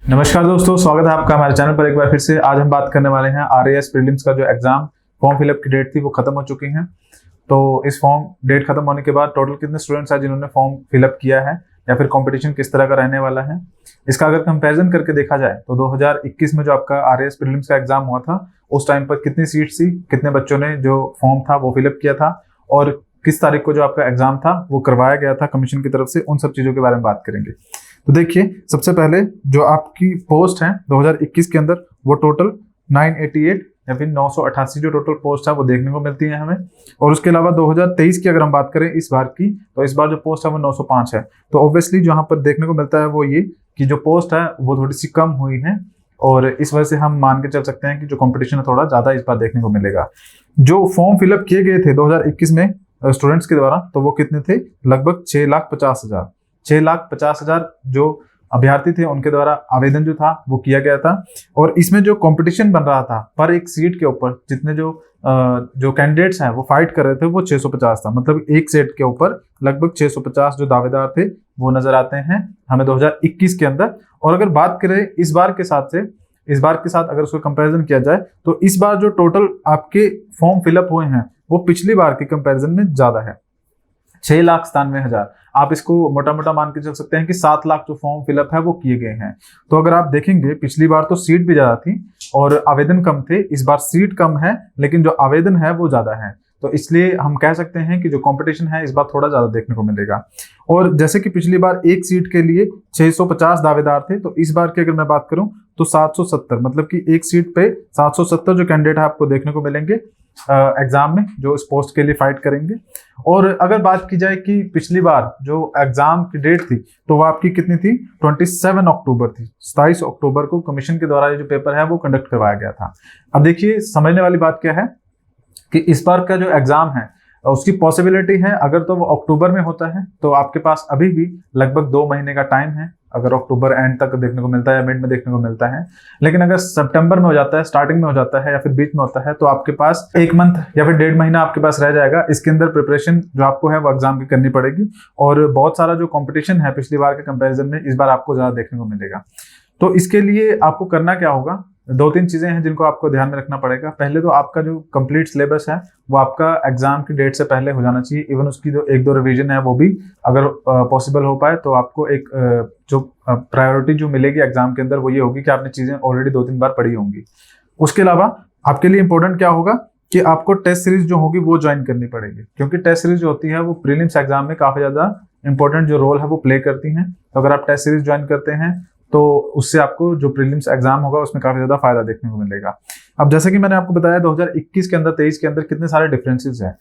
नमस्कार दोस्तों, स्वागत है आपका हमारे चैनल पर एक बार फिर से। आज हम बात करने वाले हैं आरएएस प्रीलिम्स का जो एग्जाम फॉर्म फिलअप की डेट थी वो खत्म हो चुकी है। तो इस फॉर्म डेट खत्म होने के बाद टोटल कितने स्टूडेंट्स हैं जिन्होंने फॉर्म फिलअप किया है या फिर कंपटीशन किस तरह का रहने वाला है, इसका अगर कंपैरिजन करके देखा जाए तो 2021 में जो आपका आरएएस प्रीलिम्स का एग्जाम हुआ था उस टाइम पर कितनी सीट्स थी, कितने बच्चों ने जो फॉर्म था वो फिलअप किया था और किस तारीख को जो आपका एग्जाम था वो करवाया गया था कमीशन की तरफ से, उन सब चीजों के बारे में बात करेंगे। तो देखिए, सबसे पहले जो आपकी पोस्ट है 2021 के अंदर वो टोटल 988 या फिर 988 जो टोटल पोस्ट है वो देखने को मिलती है हमें। और उसके अलावा 2023 की अगर हम बात करें इस बार की, तो इस बार जो पोस्ट है वो 905 है। तो ऑब्वियसली जो यहाँ पर देखने को मिलता है वो ये कि जो पोस्ट है वो थोड़ी सी कम हुई है और इस वजह से हम मान के चल सकते हैं कि जो कंपटीशन है थोड़ा ज्यादा इस बार देखने को मिलेगा। जो फॉर्म फिलअप किए गए थे 2021 में स्टूडेंट्स के द्वारा, तो वो कितने थे? लगभग 6,50,000 6,50,000 जो अभ्यर्थी थे उनके द्वारा आवेदन जो था वो किया गया था। और इसमें जो कंपटीशन बन रहा था पर एक सीट के ऊपर, जितने जो कैंडिडेट्स हैं वो फाइट कर रहे थे वो 650 था। मतलब एक सीट के ऊपर लगभग 650 जो दावेदार थे वो नजर आते हैं हमें 2021 के अंदर। और अगर बात करें इस बार के साथ अगर उसको कंपैरिजन किया जाए तो इस बार जो टोटल आपके फॉर्म फिलअप हुए हैं वो पिछली बार के कंपैरिजन में ज्यादा है, 6,97,000। आप इसको मोटा मोटा मान के चल सकते हैं कि 7 लाख जो फॉर्म फिलअप है वो किए गए हैं। तो अगर आप देखेंगे पिछली बार तो सीट भी ज्यादा थी और आवेदन कम थे, इस बार सीट कम है लेकिन जो आवेदन है वो ज्यादा है। तो इसलिए हम कह सकते हैं कि जो कंपटीशन है इस बार थोड़ा ज्यादा देखने को मिलेगा। और जैसे कि पिछली बार एक सीट के लिए 650 दावेदार थे, तो इस बार की अगर मैं बात करूं तो 770, मतलब कि एक सीट पे 770 जो कैंडिडेट है आपको देखने को मिलेंगे एग्जाम में, जो इस पोस्ट के लिए फाइट करेंगे। और अगर बात की जाए कि पिछली बार जो एग्जाम की डेट थी तो वो आपकी कितनी थी? 27 अक्टूबर थी। 27 अक्टूबर को कमीशन के द्वारा ये जो पेपर है वो कंडक्ट करवाया गया था। अब देखिए, समझने वाली बात क्या है कि इस बार का जो एग्जाम है उसकी पॉसिबिलिटी है अगर तो वो अक्टूबर में होता है तो आपके पास अभी भी लगभग 2 महीने का टाइम है, अगर अक्टूबर एंड तक देखने को मिलता है या मिड में देखने को मिलता है। लेकिन अगर सितंबर में हो जाता है, स्टार्टिंग में हो जाता है या फिर बीच में होता है तो आपके पास 1 मंथ या फिर 1.5 महीना आपके पास रह जाएगा। इसके अंदर प्रिपरेशन जो आपको है वो एग्जाम की करनी पड़ेगी और बहुत सारा जो कॉम्पिटिशन है पिछली बार के कंपेरिजन में इस बार आपको ज्यादा देखने को मिलेगा। तो इसके लिए आपको करना क्या होगा? 2-3 चीजें हैं जिनको आपको ध्यान में रखना पड़ेगा। पहले तो आपका जो कंप्लीट सिलेबस है वो आपका एग्जाम की डेट से पहले हो जाना चाहिए। इवन उसकी जो 1-2 रिवीजन है वो भी अगर पॉसिबल हो पाए तो आपको एक जो प्रायोरिटी जो मिलेगी एग्जाम के अंदर वो ये होगी कि आपने चीजें ऑलरेडी 2-3 बार पढ़ी होंगी। उसके अलावा आपके लिए इंपॉर्टेंट क्या होगा कि आपको टेस्ट सीरीज जो होगी वो ज्वाइन करनी पड़ेगी, क्योंकि टेस्ट सीरीज जो होती है वो प्रीलिम्स एग्जाम में काफी ज्यादा इंपॉर्टेंट जो रोल है वो प्ले करती हैं। तो अगर आप टेस्ट सीरीज ज्वाइन करते हैं तो उससे आपको जो प्रीलिम्स एग्जाम होगा उसमें काफी ज्यादा फायदा देखने को मिलेगा। अब जैसे कि मैंने आपको बताया 2021 के अंदर 23 के अंदर कितने सारे डिफरेंसेस हैं।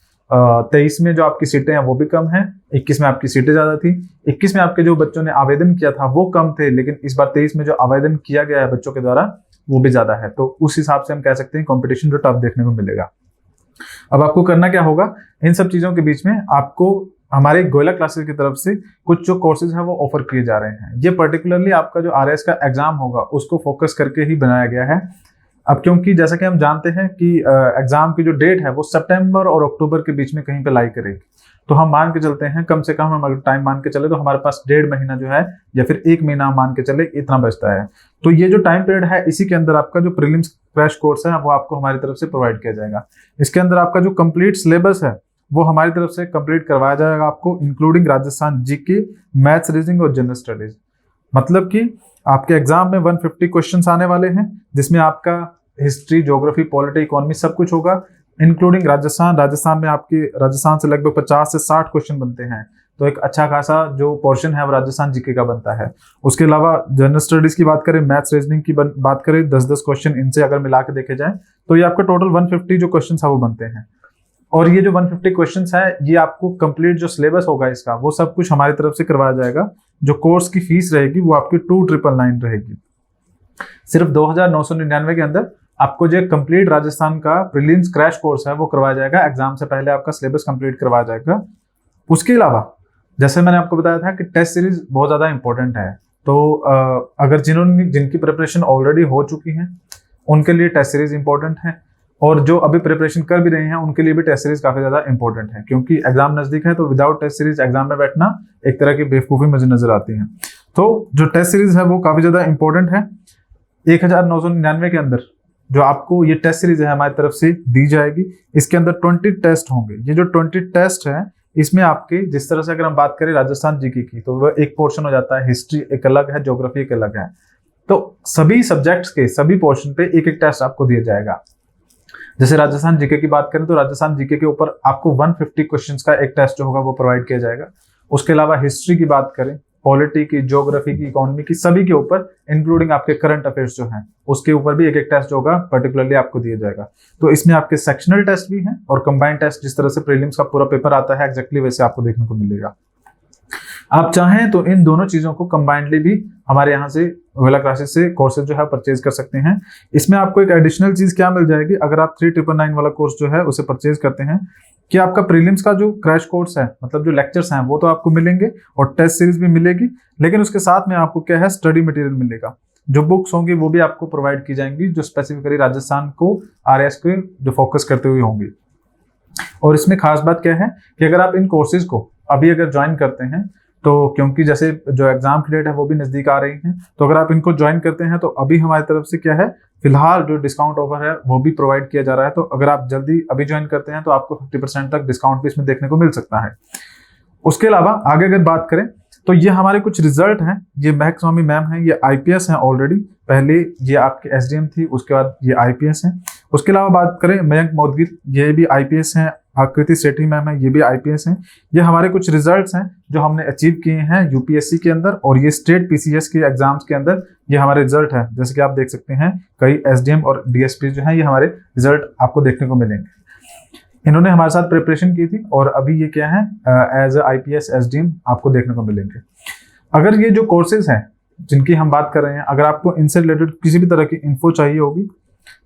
23 में जो आपकी सीटें हैं वो भी कम है, 21 में आपकी सीटें ज्यादा थी। 21 में आपके जो बच्चों ने आवेदन किया था वो कम थे, लेकिन इस बार 23 में जो आवेदन किया गया है बच्चों के द्वारा वो भी ज्यादा है। तो उस हिसाब से हम कह सकते हैं कॉम्पिटिशन जो टफ देखने को मिलेगा। अब आपको करना क्या होगा? इन सब चीजों के बीच में आपको हमारे गोयला क्लासेस की तरफ से कुछ जो कोर्सेज है वो ऑफर किए जा रहे हैं। ये पर्टिकुलरली आपका जो आरएएस का एग्जाम होगा उसको फोकस करके ही बनाया गया है। अब क्योंकि जैसा कि हम जानते हैं कि एग्जाम की जो डेट है वो सितंबर और अक्टूबर के बीच में कहीं पे लाई करेगी, तो हम मान के चलते हैं कम से कम हम अगर टाइम मान के चले तो हमारे पास 1.5 महीना जो है या फिर 1 महीना मान के चले इतना बचता है। तो ये जो टाइम पीरियड है इसी के अंदर आपका जो प्रीलिम्स क्रैश कोर्स है वो आपको हमारी तरफ से प्रोवाइड किया जाएगा। इसके अंदर आपका जो कंप्लीट सिलेबस है वो हमारी तरफ से कंप्लीट करवाया जाएगा आपको, including Rajasthan GK, maths, reasoning और जनरल स्टडीज। मतलब कि आपके एग्जाम में 150 क्वेश्चंस आने वाले हैं जिसमें आपका हिस्ट्री, ज्योग्राफी, पॉलिटी, इकोनॉमी सब कुछ होगा, इंक्लूडिंग राजस्थान में आपके राजस्थान से लगभग 50 से 60 क्वेश्चन बनते हैं। तो एक अच्छा खासा जो पोर्शन है वो राजस्थान जीके का बनता है। उसके अलावा जनरल स्टडीज की बात करें, मैथ्स, रीजनिंग की बात करें, 10-10 क्वेश्चन इनसे अगर मिला के देखे जाए तो ये आपका टोटल 150 जो क्वेश्चन है वो बनते हैं। और ये जो 150 क्वेश्चंस है ये आपको कंप्लीट जो सिलेबस होगा इसका वो सब कुछ हमारी तरफ से करवाया जाएगा। जो कोर्स की फीस रहेगी वो आपकी 2,999 रहेगी। सिर्फ 2,999 के अंदर आपको जो कंप्लीट राजस्थान का प्रीलिम्स क्रैश कोर्स है वो करवाया जाएगा। एग्जाम से पहले आपका सिलेबस कंप्लीट करवाया जाएगा। उसके अलावा जैसे मैंने आपको बताया था कि टेस्ट सीरीज बहुत ज्यादा इंपॉर्टेंट है, तो अगर जिनकी प्रिपरेशन ऑलरेडी हो चुकी है उनके लिए टेस्ट सीरीज इंपॉर्टेंट है और जो अभी प्रिपरेशन कर भी रहे हैं उनके लिए भी टेस्ट सीरीज काफी ज्यादा इंपॉर्टेंट है, क्योंकि एग्जाम नजदीक है तो विदाउट टेस्ट सीरीज एग्जाम में बैठना एक तरह की बेवकूफी मुझे नजर आती है। तो जो टेस्ट सीरीज है वो काफी ज्यादा इंपॉर्टेंट है। 1999 के अंदर जो आपको ये टेस्ट सीरीज है हमारी तरफ से दी जाएगी, इसके अंदर 20 टेस्ट होंगे। ये जो 20 टेस्ट है इसमें आपके जिस तरह से अगर हम बात करें राजस्थान जीके की, तो वह एक पोर्शन हो जाता है, हिस्ट्री एक अलग है, ज्योग्राफी एक अलग है। तो सभी सब्जेक्ट्स के सभी पोर्शन पे एक एक टेस्ट आपको दिया जाएगा। जैसे राजस्थान जीके की बात करें तो राजस्थान जीके के ऊपर आपको 150 क्वेश्चंस का एक टेस्ट जो होगा वो प्रोवाइड किया जाएगा। उसके अलावा हिस्ट्री की बात करें, पॉलिटी की, ज्योग्राफी की, इकोनॉमी की, सभी के ऊपर इंक्लूडिंग आपके करंट अफेयर्स जो हैं उसके ऊपर भी एक एक टेस्ट होगा पर्टिकुलरली आपको दिया जाएगा। तो इसमें आपके सेक्शनल टेस्ट भी हैं और कंबाइंड टेस्ट, जिस तरह से प्रीलिम्स का पूरा पेपर आता है एग्जैक्टली वैसे आपको देखने को मिलेगा। आप चाहें तो इन दोनों चीजों को कंबाइंडली भी हमारे यहाँ से वेला क्लासेस से कोर्सेज जो है परचेज कर सकते हैं। इसमें आपको एक एडिशनल चीज क्या मिल जाएगी अगर आप 3999 वाला कोर्स जो है उसे परचेज करते हैं, कि आपका प्रीलिम्स का जो क्रैश कोर्स है, मतलब जो लेक्चर्स हैं वो तो आपको मिलेंगे और टेस्ट सीरीज भी मिलेगी, लेकिन उसके साथ में आपको क्या है, स्टडी मटेरियल मिलेगा। जो बुक्स होंगी वो भी आपको प्रोवाइड की जाएंगी जो स्पेसिफिकली राजस्थान को आरएएस के जो फोकस करते हुए होंगी। और इसमें खास बात क्या है कि अगर आप इन कोर्सेज को अभी अगर ज्वाइन करते हैं, तो क्योंकि जैसे जो एग्जाम की डेट है वो भी नजदीक आ रही है, तो अगर आप इनको ज्वाइन करते हैं तो अभी हमारी तरफ से क्या है, फिलहाल जो डिस्काउंट ऑफर है वो भी प्रोवाइड किया जा रहा है। तो अगर आप जल्दी अभी ज्वाइन करते हैं तो आपको 50% तक डिस्काउंट भी इसमें देखने को मिल सकता है। उसके अलावा आगे अगर बात करें तो ये हमारे कुछ रिजल्ट हैं। ये महक स्वामी मैम है, ये आईपीएस हैं ऑलरेडी, पहले ये आपके एसडीएम थी, उसके बाद ये आईपीएस हैं। उसके अलावा बात करें मयंक मोदगिर, ये भी आईपीएस हैं। आकृति सेठी मैम है, ये भी आईपीएस हैं। ये हमारे कुछ रिजल्ट्स हैं जो हमने अचीव किए हैं यूपीएससी के अंदर और ये स्टेट पीसीएस के एग्जाम्स के अंदर ये हमारे रिजल्ट है। जैसे कि आप देख सकते हैं कई एसडीएम और डीएसपी जो है ये हमारे रिजल्ट आपको देखने को मिलेंगे। इन्होंने हमारे साथ प्रिपरेशन की थी और अभी ये क्या है, एज ए आईपीएस एसडीएम आपको देखने को मिलेंगे। अगर ये जो कोर्सेज हैं जिनकी हम बात कर रहे हैं, अगर आपको इनसे रिलेटेड किसी भी तरह की इन्फो चाहिए होगी,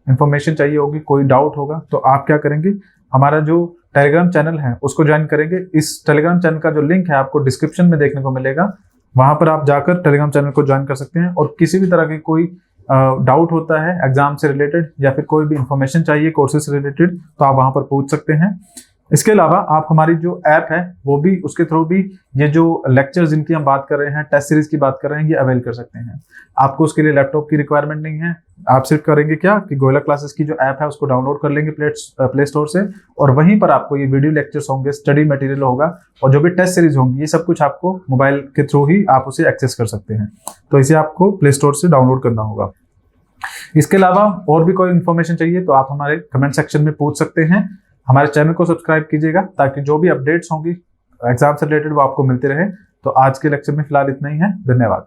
इन्फॉर्मेशन चाहिए होगी, कोई डाउट होगा, तो आप क्या करेंगे, हमारा जो टेलीग्राम चैनल है उसको ज्वाइन करेंगे। इस टेलीग्राम चैनल का जो लिंक है आपको डिस्क्रिप्शन में देखने को मिलेगा, वहां पर आप जाकर टेलीग्राम चैनल को ज्वाइन कर सकते हैं। और किसी भी तरह की कोई डाउट होता है एग्जाम से रिलेटेड या फिर कोई भी इंफॉर्मेशन चाहिए कोर्सेज से रिलेटेड, तो आप वहां पर पूछ सकते हैं। इसके अलावा आप हमारी जो ऐप है वो भी, उसके थ्रू भी ये जो लेक्चर्स जिनकी हम बात कर रहे हैं, टेस्ट सीरीज की बात कर रहे हैं, ये अवेल कर सकते हैं। आपको उसके लिए लैपटॉप की रिक्वायरमेंट नहीं है, आप सिर्फ करेंगे क्या कि गोयला क्लासेस की जो ऐप है उसको डाउनलोड कर लेंगे प्ले स्टोर से, और वहीं पर आपको ये वीडियो लेक्चर्स होंगे, स्टडी मटेरियल होगा और जो भी टेस्ट सीरीज होंगी, ये सब कुछ आपको मोबाइल के थ्रू ही आप उसे एक्सेस कर सकते हैं। तो इसे आपको प्ले स्टोर से डाउनलोड करना होगा। इसके अलावा और भी कोई इन्फॉर्मेशन चाहिए तो आप हमारे कमेंट सेक्शन में पूछ सकते हैं। हमारे चैनल को सब्सक्राइब कीजिएगा ताकि जो भी अपडेट्स होंगी एग्जाम से रिलेटेड वो आपको मिलते रहे। तो आज के लेक्चर में फिलहाल इतना ही है। धन्यवाद।